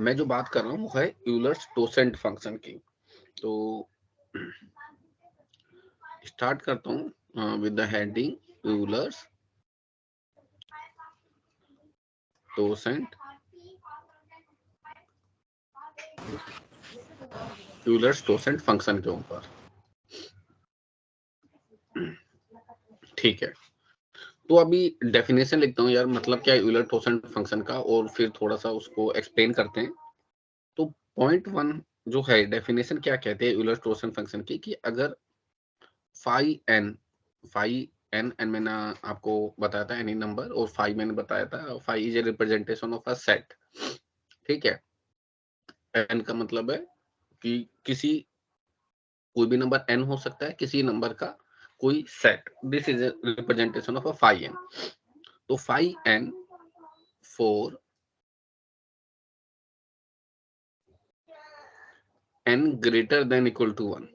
मैं जो बात कर रहा हूँ वो है यूलर्स टोसेंट फंक्शन की। तो स्टार्ट करता हूँ with the heading Euler's totient Euler's totient function के ऊपर। ठीक है, तो अभी डेफिनेशन लिखता हूँ यार, मतलब क्या यूलर टोसेंट फंक्शन का, और फिर थोड़ा सा उसको एक्सप्लेन करते हैं। तो पॉइंट वन जो है डेफिनेशन क्या कहते हैं यूलर टोसेंट फंक्शन की, कि अगर फाई एन एन मैंने आपको बताया था एनी नंबर, और फाई मैंने बताया था phi is a representation of a set. ठीक है, एन का मतलब है कि किसी कोई भी नंबर एन हो सकता है, किसी नंबर का कोई set. This is a representation of a phi n. तो phi n for n greater than equal to 1,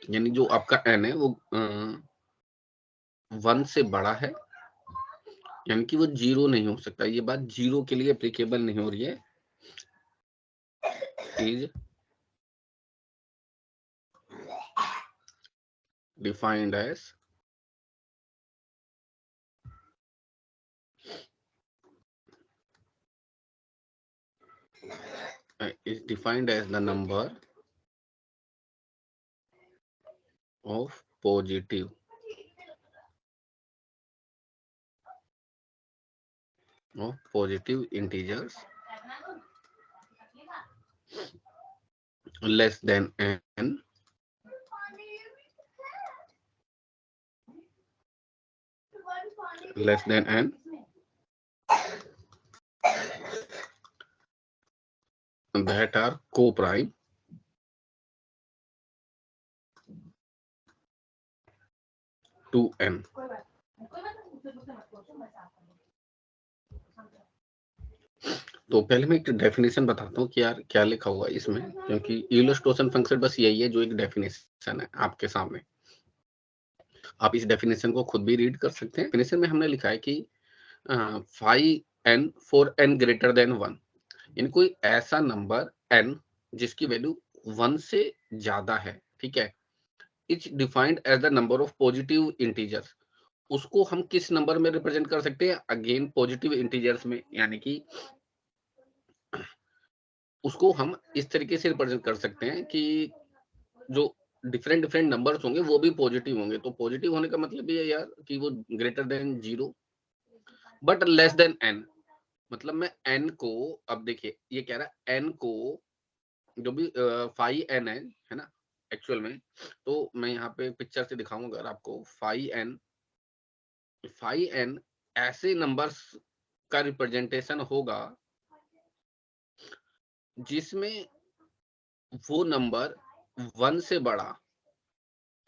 यानी जो आपका एन है वो 1 से बड़ा है, यानी कि वो 0 नहीं हो सकता। ये बात 0 के लिए एप्लीकेबल नहीं हो रही है। Is defined as the number of positive integers less than n that are co-prime to n। तो पहले मैं एक डेफिनेशन बताता हूँ कि यार क्या लिखा हुआ है इसमें, क्योंकि यूलर फंक्शन बस यही है जो एक डेफिनेशन है आपके सामने। आप इस डेफिनेशन को खुद भी रीड कर सकते हैं। डेफिनेशन में हमने लिखा है कि phi n for n greater than 1, यानी कोई ऐसा नंबर n जिसकी वैल्यू 1 से ज्यादा है। ठीक है, it's defined as the number of positive integers. उसको हम किस नंबर में रिप्रेजेंट कर सकते हैं? अगेन पॉजिटिव इंटीजर्स में, यानी कि उसको हम इस तरीके से रिप्रेजेंट कर सकते हैं कि जो डिफरेंट डिफरेंट नंबर्स होंगे वो भी पॉजिटिव होंगे। तो पॉजिटिव होने का मतलब ये है यार कि वो greater than 0 but less than n। मतलब मैं n को, अब देखिए ये कह रहा है n को, जो भी फाइव एन है ना एक्चुअल में, तो मैं यहाँ पे पिक्चर से दिखाऊंगा अगर आपको। फाइव एन ऐसे नंबर्स का रिप्रेजेंटेशन होगा जिसमें वो नंबर 1 से बड़ा,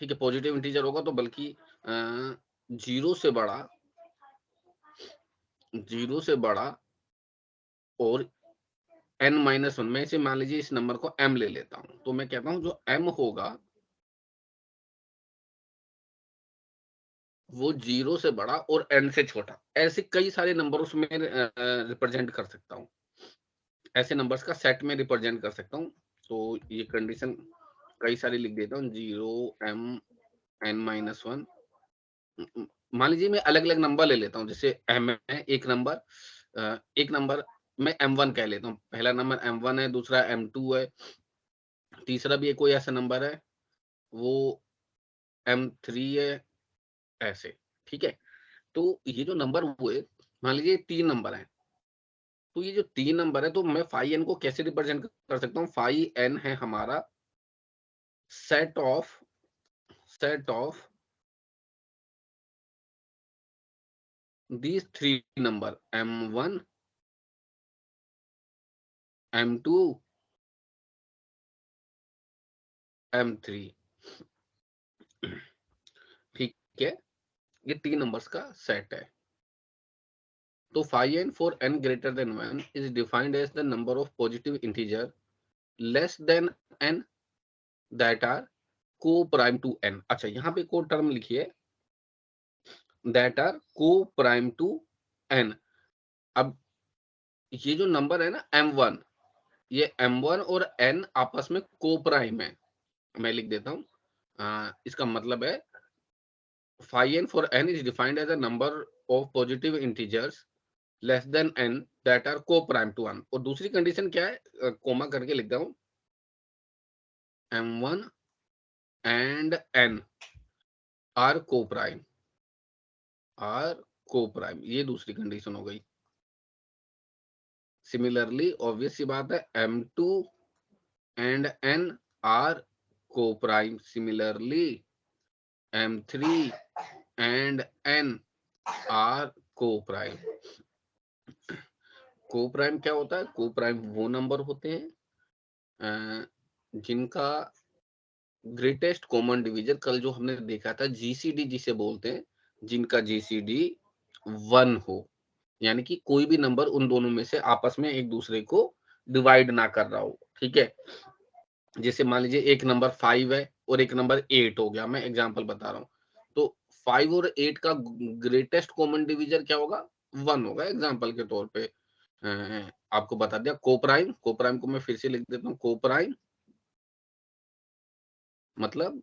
ठीक है, पॉजिटिव इंटीजर होगा तो बल्कि 0 से बड़ा, 0 से बड़ा और n-1 में से, मान लीजिए इस नंबर को m ले लेता हूं, तो मैं कहता हूं जो m होगा वो 0 से बड़ा और n से छोटा। ऐसे कई सारे नंबर उसमें रिप्रेजेंट कर सकता हूँ, ऐसे नंबर्स का सेट में रिप्रेजेंट कर सकता हूँ। तो ये कंडीशन कई सारी लिख देता हूँ, 0 m n-1। मान लीजिए मैं अलग अलग नंबर ले लेता हूँ, जैसे m है एक नंबर मैं m1 कह लेता हूँ। पहला नंबर m1 है, दूसरा m2 है, तीसरा भी कोई ऐसा नंबर है वो m3 है, ऐसे। ठीक है, तो ये जो नंबर हुए, मान लीजिए 3 नंबर हैं, तो ये जो 3 नंबर है तो मैं फाइव एन को कैसे रिप्रेजेंट कर सकता हूँ? फाइव एन है हमारा set of these 3 number m1 m2 m3। ठीक है, ये 3 नंबर्स का सेट है। तो phi n for n greater than 1 is defined as the number of positive integer less than n that are coprime to n। अच्छा, यहाँ पे को टर्म लिखिए, that are coprime to n। अब ये जो नंबर है ना M1, ये M1 और N आपस में को प्राइम है। मैं लिख देता हूँ। इसका मतलब है phi n for n is defined as a number of positive integers less than n that are co-prime to 1। और दूसरी कंडीशन क्या है, कोमा करके लिखता हूँ, M1 and N are co-prime, are co-prime, ये दूसरी कंडीशन हो गई। सिमिलरली ऑब्वियस सी बात है, M2 and N are co-prime, similarly M3 and N are co-prime। Co-prime क्या होता है? को-प्राइम वो नंबर होते हैं जिनका ग्रेटेस्ट कॉमन डिवीजर, कल जो हमने देखा था जीसीडी जिसे बोलते हैं, जिनका जीसीडी 1 हो, यानी कि कोई भी नंबर उन दोनों में से आपस में एक दूसरे को डिवाइड ना कर रहा हो। ठीक है, जैसे मान लीजिए एक नंबर 5 है और एक नंबर 8 हो गया, मैं एग्जांपल बता रहा हूँ। तो 5 और 8 का ग्रेटेस्ट कॉमन डिवीजर क्या होगा? 1 होगा। एग्जांपल के तौर पे आपको बता दिया। कोप्राइम, कोप्राइम को मैं फिर से लिख देता हूँ। कोप्राइम मतलब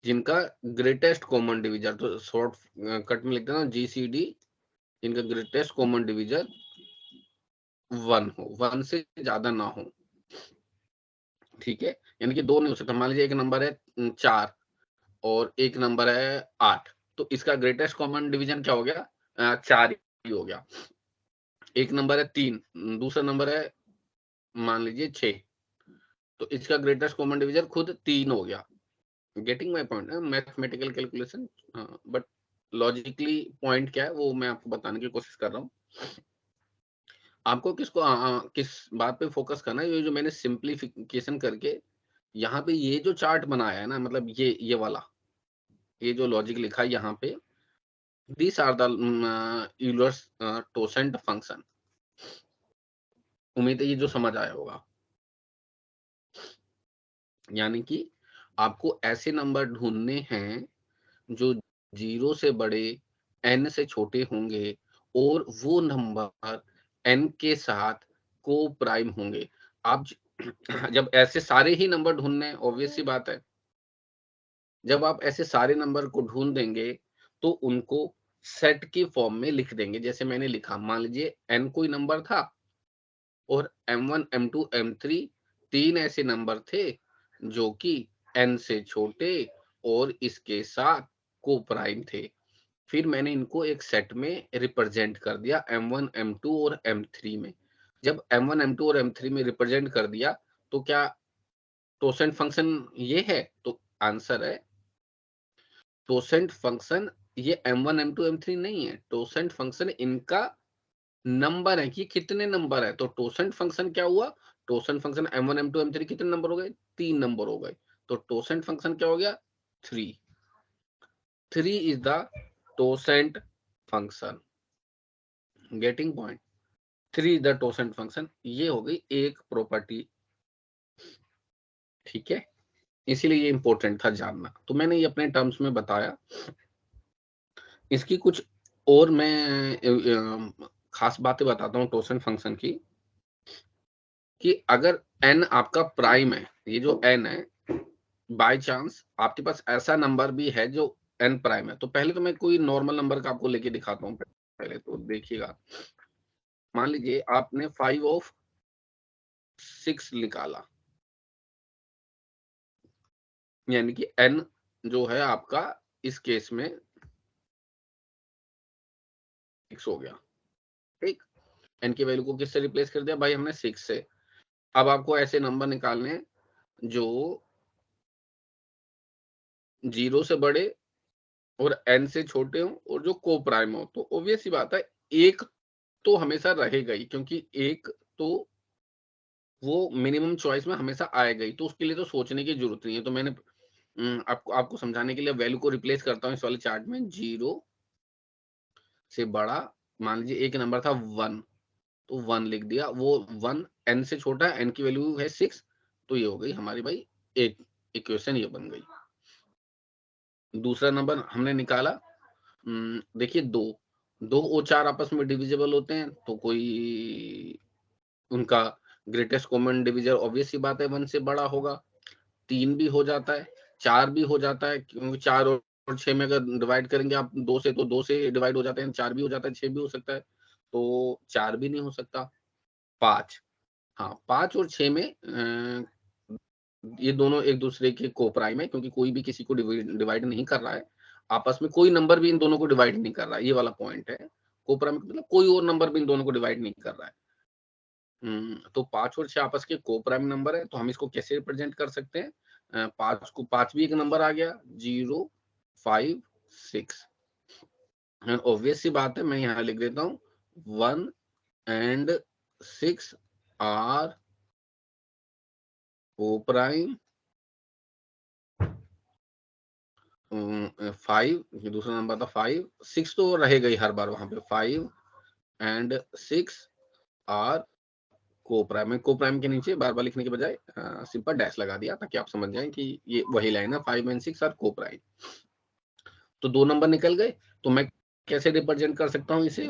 जिनका ग्रेटेस्ट कॉमन डिवीजर, तो शॉर्ट कट में लिख देना जीसीडी, जिनका ग्रेटेस्ट कॉमन डिवीजर 1 हो, 1 से ज्यादा ना हो। ठीक है, यानी कि दो नहीं हो सकता। मान लीजिए एक नंबर है 4 और एक नंबर है 8, तो इसका ग्रेटेस्ट कॉमन डिवीजन क्या हो गया? 4 ही हो गया। एक नंबर है 3, दूसरा नंबर है मान लीजिए 6, तो इसका ग्रेटेस्ट कॉमन डिवीजन खुद 3 हो गया। Getting my point? Mathematical calculation, but logically point क्या है वो मैं आपको बताने की कोशिश कर रहा हूँ। आपको किसको किस बात पे फोकस करना है? ये जो मैंने सिंप्लीफिकेशन करके यहाँ पे ये जो चार्ट बनाया है ना, मतलब ये वाला, ये जो लॉजिक लिखा है यहाँ पे, this are the Euler's totient function. उम्मीद है ये जो समझ आया होगा। यानी कि आपको ऐसे नंबर ढूंढने हैं जो 0 से बड़े, n से छोटे होंगे, और वो नंबर n के साथ को प्राइम होंगे। आप जब ऐसे सारे ही नंबर ढूंढने, ऑब्वियस सी बात है, जब आप ऐसे सारे नंबर को ढूंढ देंगे तो उनको सेट की फॉर्म में लिख देंगे। जैसे मैंने लिखा, मान लीजिए n कोई नंबर था और M1, M2, M3 तीन ऐसे नंबर थे जो कि n से छोटे और इसके साथ को प्राइम थे। फिर मैंने इनको एक सेट में रिप्रेजेंट कर दिया M1, M2 और M3 में। जब M1, M2 और M3 में रिप्रेजेंट कर दिया तो क्या टोसेंट फंक्शन ये है? तो आंसर है टोसेंट फंक्शन ये M1, M2, M3 नहीं है। टोसेंट फंक्शन इनका नंबर है कि कितने नंबर है। तो टोसेंट फंक्शन क्या हुआ? टोसेंट फंक्शन M1, M2, M3 कितने नंबर हो गए? 3 नंबर हो गए। तो टोसेंट फंक्शन क्या हो गया? 3। 3 is the totient function. Getting point? 3 is the totient function. ये हो गई एक प्रॉपर्टी। ठीक है, इसीलिए ये इंपॉर्टेंट था जानना, तो मैंने ये अपने टर्म्स में बताया। इसकी कुछ और मैं खास बातें बताता हूँ टोसेंट फंक्शन की, कि अगर n आपका प्राइम है, ये जो n है, बाय चांस आपके पास ऐसा नंबर भी है जो n प्राइम है, तो पहले तो मैं कोई नॉर्मल नंबर का आपको लेके दिखाता हूँ। पहले तो देखिएगा, मान लीजिए आपने 5 ऑफ 6 निकाला, यानी कि n जो है आपका इस केस में 6 हो गया। ठीक, n की वैल्यू को किससे रिप्लेस कर दिया भाई हमने? 6 से। अब आपको ऐसे नंबर निकालने हैं जो 0 से बड़े और n से छोटे हो और जो को प्राइम हो। तो ऑब्वियस सी बात है, एक तो हमेशा रहेगा ही, क्योंकि एक तो वो मिनिमम चॉइस में हमेशा आएगा ही, तो उसके लिए तो सोचने की जरूरत नहीं है। तो मैंने आपको आपको समझाने के लिए वैल्यू को रिप्लेस करता हूँ इस वाले चार्ट में। 0 से बड़ा, मान लीजिए एक नंबर था 1, तो 1 लिख दिया। वो 1 n से छोटा है, n की वैल्यू है 6, तो ये हो गई हमारी भाई एक इक्वेशन, ये बन गई। दूसरा नंबर हमने निकाला, देखिए 2, 2 और 4 आपस में डिविजिबल होते हैं, तो कोई उनका ग्रेटेस्ट कॉमन डिविजन ऑब्वियस सी बात है 1 से बड़ा होगा। 3 भी हो जाता है, 4 भी हो जाता है, क्योंकि 4 और 6 में अगर डिवाइड करेंगे आप 2 से, तो 2 से डिवाइड हो जाते हैं, 4 भी हो जाता है, 6 भी हो सकता है, तो 4 भी नहीं हो सकता। 5, हाँ 5 और 6 में ये दोनों एक दूसरे के को-प्राइम है, क्योंकि कोई भी किसी को डिवाइड नहीं कर रहा है। आपस में कोई नंबर भी इन दोनों को डिवाइड नहीं कर रहा है, ये वाला पॉइंट है। को-प्राइम मतलब कोई और नंबर भी इन दोनों को डिवाइड नहीं कर रहा है। तो 5 और 6 आपस के को-प्राइम नंबर है, तो हम इसको कैसे रिप्रेजेंट कर सकते हैं? 5 भी एक नंबर आ गया, 0, 5, 6। ऑब्वियस सी बात है, मैं यहाँ लिख देता हूँ 1 एंड 6 आर को-प्राइम। 5, ये दूसरा नंबर था 5, 6 तो रहेगा ही हर बार वहां पे। 5 एंड 6 आर को-प्राइम। मैं को-प्राइम के नीचे बार बार लिखने के बजाय सिंपल डैश लगा दिया, ताकि आप समझ जाएं कि ये वही लाइन है, 5 एंड 6 आर को-प्राइम। तो 2 नंबर निकल गए, तो मैं कैसे रिप्रेजेंट कर सकता हूँ इसे?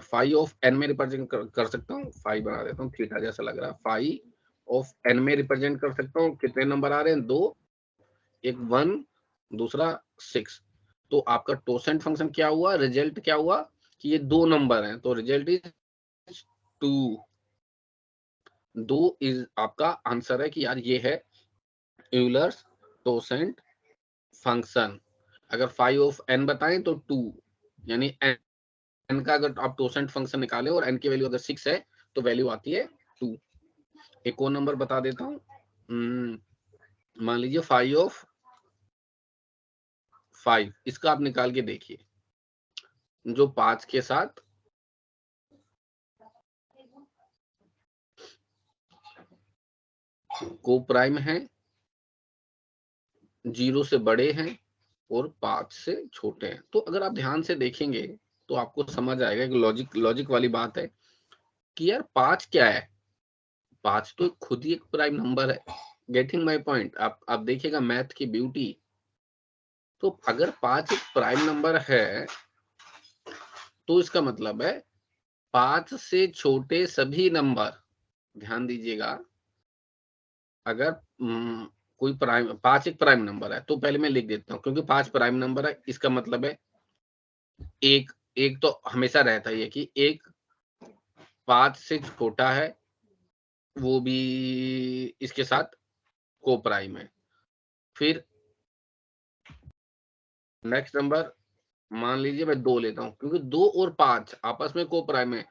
5 ऑफ n में रिप्रेजेंट कर सकता हूँ। 5 बना देता हूँ, थीटा जैसा लग रहा है। 5 ऑफ n में रिप्रेजेंट कर सकता हूँ। कितने नंबर आ रहे हैं? 2, एक 1, दूसरा 6। तो आपका टोसेंट फंक्शन क्या हुआ? रिजल्ट क्या हुआ कि ये 2 नंबर हैं, तो रिजल्ट इज 2। 2 इज आपका आंसर है कि यार ये है यूलर्स टोसेंट फंक्शन। अगर 5 ऑफ n बताएं तो 2, यानी n का अगर आप टोसेंट फंक्शन निकालें और n की वैल्यू अगर 6 है, तो वैल्यू आती है 2। एक और नंबर बता देता हूँ, मान लीजिए 5 ऑफ 5, इसका आप निकाल के देखिए, जो 5 के साथ को प्राइम है, 0 से बड़े हैं और 5 से छोटे हैं। तो अगर आप ध्यान से देखेंगे तो आपको समझ आएगा कि लॉजिक वाली बात है कि यार 5 क्या है? 5 तो खुद ही एक प्राइम नंबर है। Getting my point? आप देखिएगा मैथ की ब्यूटी। तो अगर 5 एक प्राइम नंबर है, तो इसका मतलब है 5 से छोटे सभी नंबर, ध्यान दीजिएगा, अगर कोई प्राइम 5 एक प्राइम नंबर है, तो पहले मैं लिख देता हूँ, क्योंकि 5 प्राइम नंबर है, इसका मतलब है एक एक तो हमेशा रहता ही है कि एक 5 से छोटा है, वो भी इसके साथ को प्राइम है। फिर नेक्स्ट नंबर मान लीजिए मैं 2 लेता हूँ, क्योंकि 2 और 5 आपस में को प्राइम है।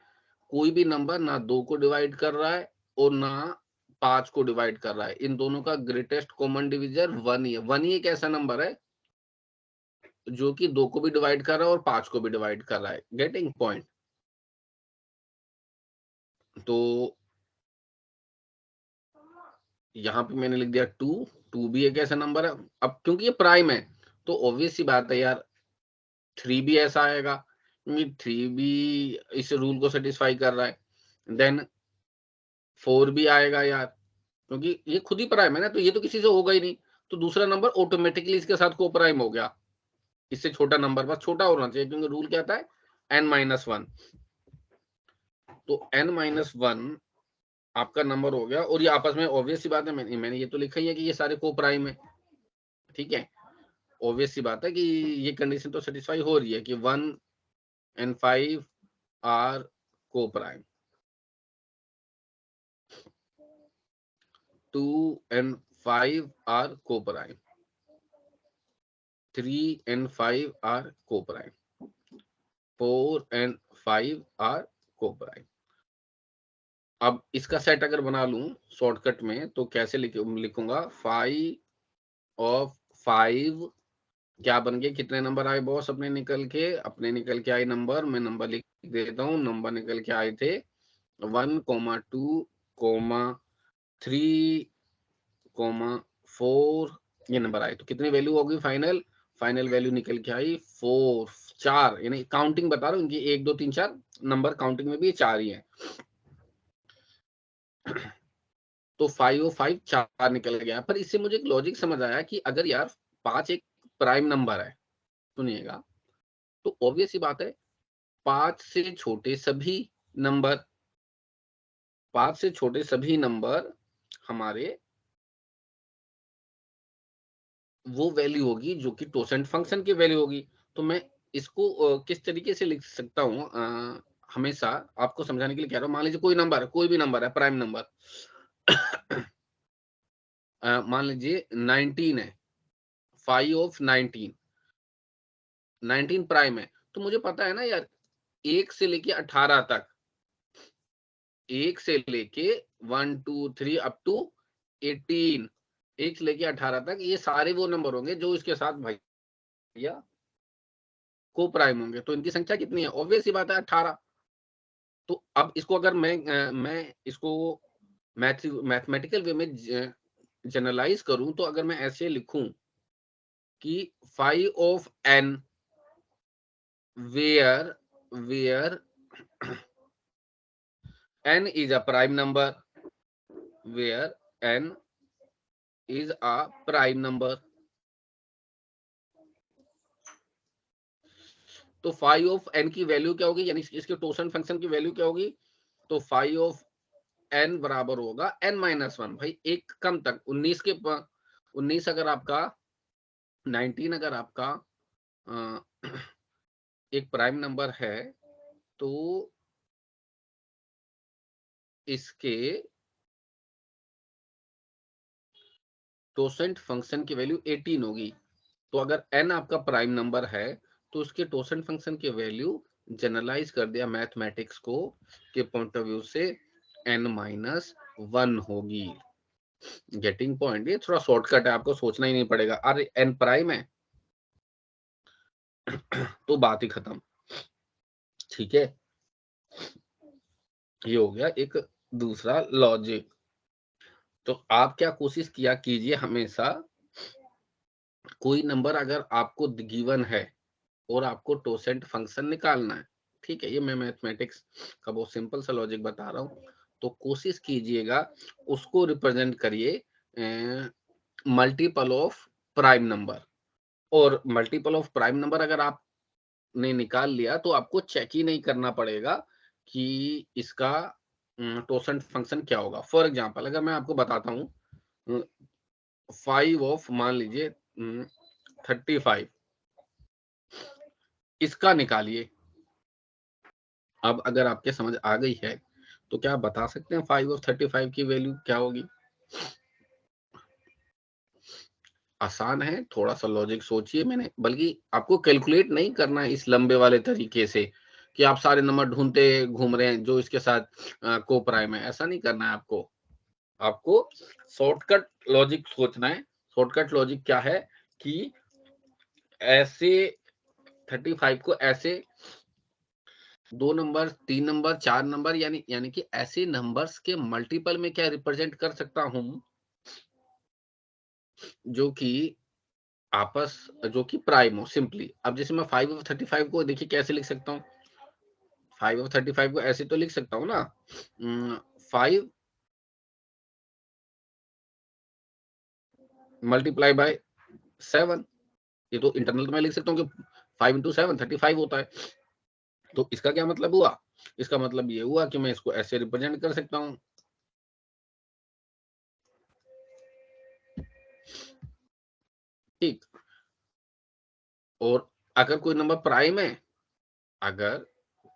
कोई भी नंबर ना 2 को डिवाइड कर रहा है और ना 5 को डिवाइड कर रहा है। इन दोनों का ग्रेटेस्ट कॉमन डिविजन 1 ही है। 1 ही एक ऐसा नंबर है जो कि 2 को भी डिवाइड कर रहा है और 5 को भी डिवाइड कर रहा है। Getting point? तो यहाँ पे मैंने लिख दिया 2। 2 भी एक ऐसा नंबर है। अब क्योंकि ये प्राइम है, तो ऑब्वियस सी बात है यार 3 भी ऐसा आएगा, क्योंकि 3 भी इस रूल को सेटिस्फाई कर रहा है। देन 4 भी आएगा यार, क्योंकि ये खुद ही प्राइम है ना, तो ये तो किसी से होगा ही नहीं। तो दूसरा नंबर ऑटोमेटिकली इसके साथ को प्राइम हो गया। इससे छोटा नंबर बस छोटा होना चाहिए, क्योंकि रूल क्या आता है? n-1। तो n-1 आपका नंबर हो गया, और ये आपस में ऑब्वियस सी बात है, मैंने ये तो लिखा ही है कि ये सारे को प्राइम है। ठीक है, ऑब्वियस सी बात है कि ये कंडीशन तो सेटिस्फाई हो रही है कि 1 and 5 आर को प्राइम, 2 and 5 आर को प्राइम, 3 and 5 आर को प्राइम, 4 and 5 आर को प्राइम। अब इसका सेट अगर बना लूं शॉर्टकट में, तो कैसे लिखूंगा? 5 ऑफ 5 क्या बन गए? कितने नंबर आए बॉस अपने निकल के? अपने निकल के आए नंबर, मैं नंबर लिख देता हूँ। नंबर निकल के आए थे 1,2,3,4 ये नंबर आए। तो कितनी वैल्यू होगी फाइनल? फाइनल वैल्यू निकल के आई 4, 4, यानी काउंटिंग बता रहा हूँ इनकी, 1 2 3 4 नंबर काउंटिंग में भी 4 ही है। तो 5 और 5 4 निकल गया। पर इससे मुझे एक लॉजिक समझ आया कि अगर यार 5 एक प्राइम नंबर है, सुनिएगा, तो ऑब्वियस सी बात है 5 से छोटे सभी नंबर, 5 से छोटे सभी नंबर हमारे वो वैल्यू होगी जो कि टोसेंट फंक्शन की वैल्यू होगी। तो मैं इसको किस तरीके से लिख सकता हूँ, हमेशा आपको समझाने के लिए कह रहा हूँ। मान लीजिए कोई नंबर है, कोई भी नंबर है, प्राइम नंबर मान लीजिए 19 है, 5 ऑफ 19, 19 प्राइम है। तो मुझे पता है ना यार, 1 से लेके 18 तक, 1 से लेके 1 2 3 अप टू 18, 1 से लेके 18 तक ये सारे वो नंबर होंगे जो इसके साथ भैया को प्राइम होंगे। तो इनकी संख्या कितनी है? ऑब्वियस सी बात है 18। तो अब इसको अगर मैं इसको मैथमेटिकल वे में जनरलाइज करूं, तो अगर मैं ऐसे लिखूं कि 5 of n where n is a prime number, where n is a prime number, तो 5 ऑफ n की वैल्यू क्या होगी, यानी इसके टोसन फंक्शन की वैल्यू क्या होगी? तो 5 ऑफ n बराबर होगा n माइनस 1। भाई एक कम तक 19 के 19 अगर आपका 19 अगर आपका एक प्राइम नंबर है, तो इसके टोसेंट फंक्शन की वैल्यू 18 होगी। तो अगर n आपका प्राइम नंबर है, तो उसके टोसेंट फंक्शन की वैल्यू जनरलाइज कर दिया मैथमेटिक्स को के पॉइंट ऑफ व्यू से n माइनस 1 होगी। Getting point? ये थोड़ा शॉर्टकट है, आपको सोचना ही नहीं पड़ेगा। अरे n प्राइम है तो बात ही खत्म। ठीक है, ये हो गया एक दूसरा लॉजिक। तो आप क्या कोशिश किया कीजिए, हमेशा कोई नंबर अगर आपको गिवन है और आपको टोसेंट फंक्शन निकालना है, ठीक है, ये मैं मैथमेटिक्स का बहुत सिंपल सा लॉजिक बता रहा हूँ, तो कोशिश कीजिएगा उसको रिप्रेजेंट करिए मल्टीपल ऑफ प्राइम नंबर। और मल्टीपल ऑफ प्राइम नंबर अगर आपने निकाल लिया, तो आपको चेक ही नहीं करना पड़ेगा कि इसका टोसेंट फंक्शन क्या होगा। फॉर एग्जाम्पल अगर मैं आपको बताता हूँ 5 ऑफ, मान लीजिए 35, इसका निकालिए। अब अगर आपके समझ आ गई है, तो क्या आप बता सकते हैं 5 ऑफ 35 की वैल्यू क्या होगी? आसान है, थोड़ा सा लॉजिक सोचिए। मैंने बल्कि आपको कैलकुलेट नहीं करना है इस लंबे वाले तरीके से कि आप सारे नंबर ढूंढते घूम रहे हैं जो इसके साथ को प्राइम है। ऐसा नहीं करना है आपको। आपको शॉर्टकट लॉजिक सोचना है। शॉर्टकट लॉजिक क्या है कि ऐसे 35 को ऐसे 2 नंबर, 3 नंबर, 4 नंबर, यानी कि ऐसे नंबर्स के मल्टीपल में क्या रिप्रेजेंट कर सकता हूं जो कि जो कि प्राइम हो सिंपली। अब जैसे मैं 5 ऑफ 35 को देखिए कैसे लिख सकता हूँ। 5 ऑफ 35 को ऐसे तो लिख सकता हूँ ना, 5 मल्टीप्लाई बाय 7। ये तो इंटरनल तो मैं लिख सकता हूँ कि 5 इंटू 7 35 होता है। तो इसका क्या मतलब हुआ? इसका मतलब ये हुआ कि मैं इसको ऐसे रिप्रेजेंट कर सकता हूँ। ठीक। और अगर कोई नंबर प्राइम है, अगर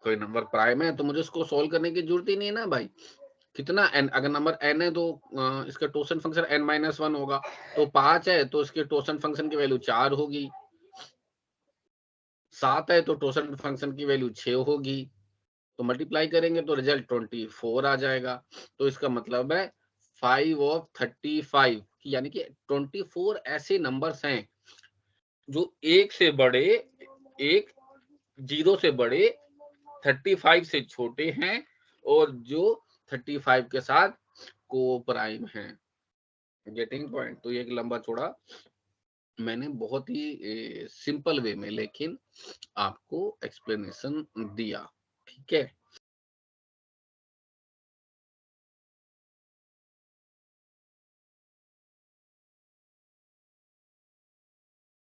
कोई नंबर प्राइम है, तो मुझे उसको सोल्व करने की जरूरत ही नहीं है ना भाई। कितना n, अगर नंबर n है तो इसका टोसन फंक्शन n माइनस 1 होगा। तो 5 है तो इसके टोसन फंक्शन की वैल्यू 4 होगी। 7 है तो टोसन फंक्शन की वैल्यू 6 होगी। तो मल्टीप्लाई करेंगे तो रिजल्ट 24 आ जाएगा। तो इसका मतलब है 5 ऑफ 35, यानी कि 24 ऐसे नंबर्स हैं जो एक से बड़े, एक 0 से बड़े, 35 से छोटे हैं, और जो 35 के साथ को प्राइम है। Getting point? तो ये एक लंबा चौड़ा मैंने बहुत ही सिंपल वे में लेकिन आपको एक्सप्लेनेशन दिया। ठीक है।